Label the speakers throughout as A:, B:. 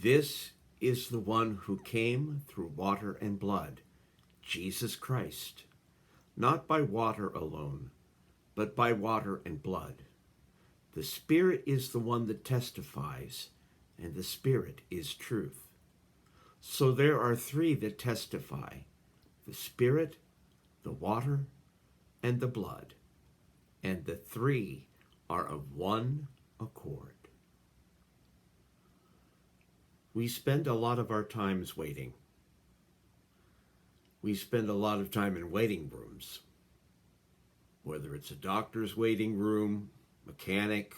A: This is the one who came through water and blood, Jesus Christ, not by water alone, but by water and blood. The Spirit is the one that testifies, and the Spirit is truth. So there are three that testify: the Spirit, the water, and the blood. And the three are of one accord. We spend a lot of our times waiting. We spend a lot of time in waiting rooms, whether it's a doctor's waiting room, mechanic,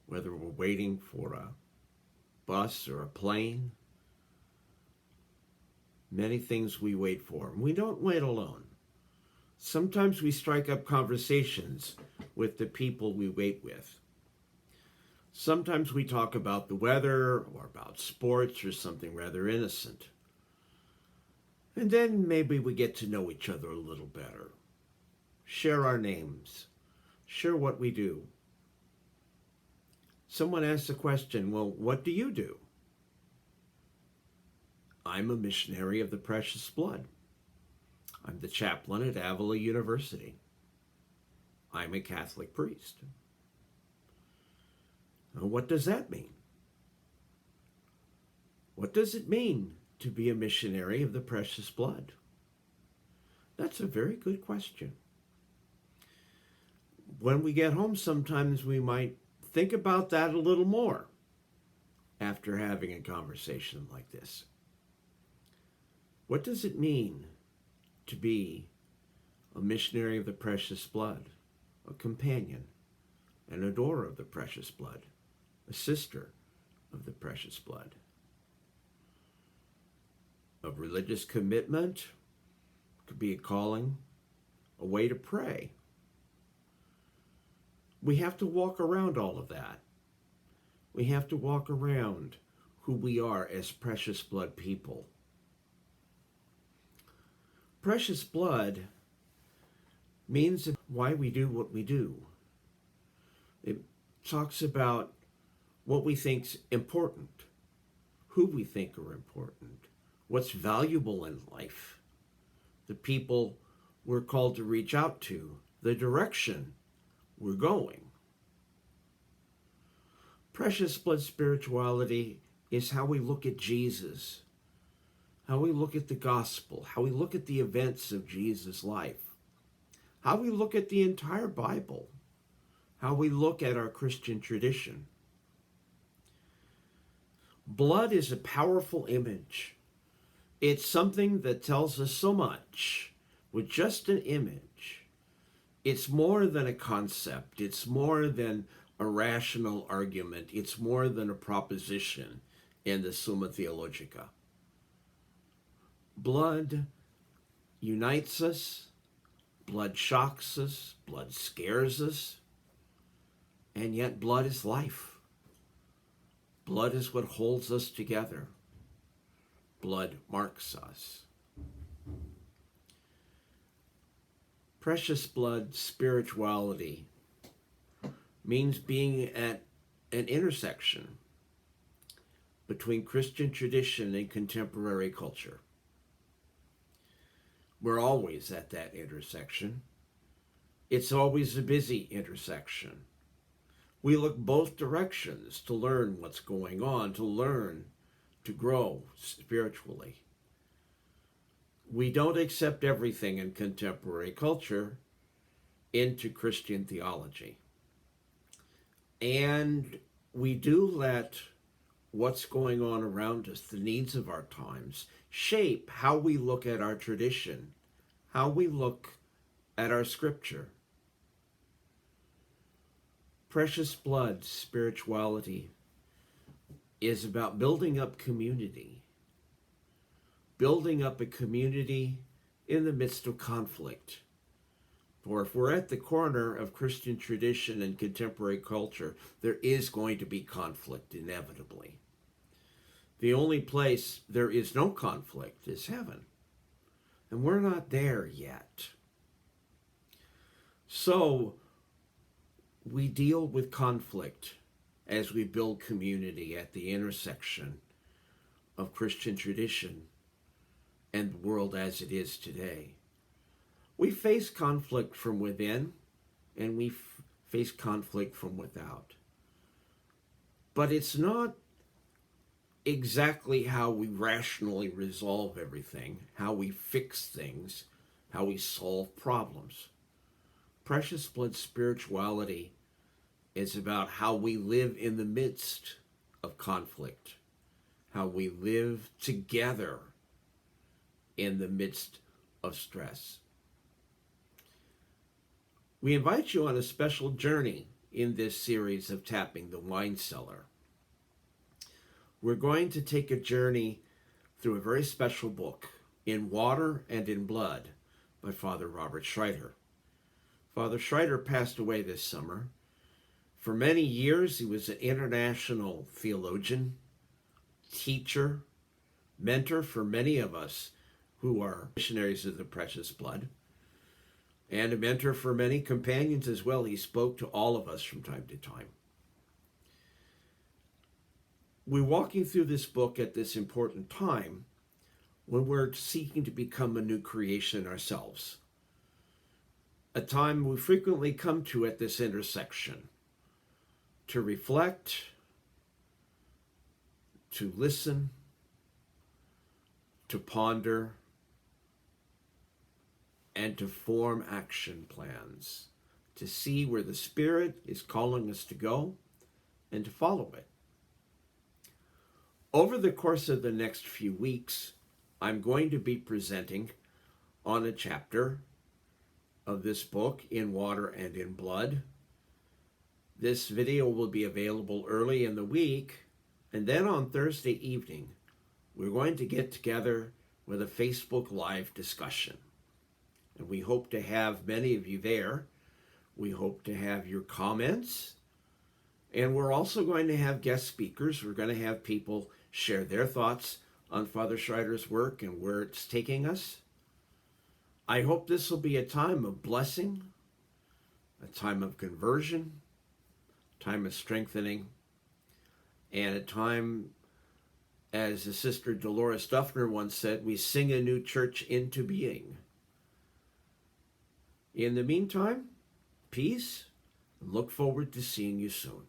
A: whether we're waiting for a bus or a plane. Many things we wait for. We don't wait alone. Sometimes we strike up conversations with the people we wait with. Sometimes we talk about the weather or about sports or something rather innocent. And then maybe we get to know each other a little better. Share our names. Share what we do. Someone asks the question, well, what do you do? I'm a missionary of the precious blood. I'm the chaplain at Avila University. I'm a Catholic priest. Now, what does that mean? What does it mean to be a missionary of the precious blood? That's a very good question. When we get home, sometimes we might think about that a little more after having a conversation like this. What does it mean to be a missionary of the precious blood, a companion, an adorer of the precious blood, a sister of the precious blood? A religious commitment could be a calling, a way to pray. We have to walk around all of that. We have to walk around who we are as precious blood people. Precious blood means why we do what we do. It talks about what we think's important, who we think are important, what's valuable in life, the people we're called to reach out to, the direction we're going. Precious blood spirituality is how we look at Jesus, how we look at the gospel, how we look at the events of Jesus' life, how we look at the entire Bible, how we look at our Christian tradition. Blood is a powerful image. It's something that tells us so much with just an image. It's more than a concept. It's more than a rational argument. It's more than a proposition in the Summa Theologica. Blood unites us, blood shocks us, blood scares us, and yet blood is life. Blood is what holds us together. Blood marks us. Precious blood spirituality means being at an intersection between Christian tradition and contemporary culture. We're always at that intersection. It's always a busy intersection. We look both directions to learn what's going on, to learn, to grow spiritually. We don't accept everything in contemporary culture into Christian theology. And we do let what's going on around us, the needs of our times, shape how we look at our tradition, how we look at our scripture. Precious blood spirituality is about building up community, building up a community in the midst of conflict. For if we're at the corner of Christian tradition and contemporary culture, there is going to be conflict inevitably. The only place there is no conflict is heaven. And we're not there yet. So we deal with conflict as we build community at the intersection of Christian tradition and the world as it is today. We face conflict from within, and we face conflict from without. But it's not exactly how we rationally resolve everything, how we fix things, how we solve problems. Precious blood spirituality is about how we live in the midst of conflict, how we live together in the midst of stress. We invite you on a special journey in this series of Tapping the Wine Cellar. We're going to take a journey through a very special book, In Water and in Blood, by Father Robert Schreiter. Father Schreiter passed away this summer. For many years, he was an international theologian, teacher, mentor for many of us who are missionaries of the precious blood, and a mentor for many companions as well. He spoke to all of us from time to time. We're walking through this book at this important time when we're seeking to become a new creation ourselves. A time we frequently come to at this intersection to reflect, to listen, to ponder, and to form action plans, to see where the Spirit is calling us to go and to follow it. Over the course of the next few weeks, I'm going to be presenting on a chapter of this book, In Water and in Blood. This video will be available early in the week, and then on Thursday evening, we're going to get together with a Facebook Live discussion. And we hope to have many of you there. We hope to have your comments. And we're also going to have guest speakers. We're going to have people share their thoughts on Father Schreiter's work and where it's taking us. I hope this will be a time of blessing, a time of conversion, a time of strengthening, and a time, as the Sister Dolores Duffner once said, we sing a new church into being. In the meantime, peace, and look forward to seeing you soon.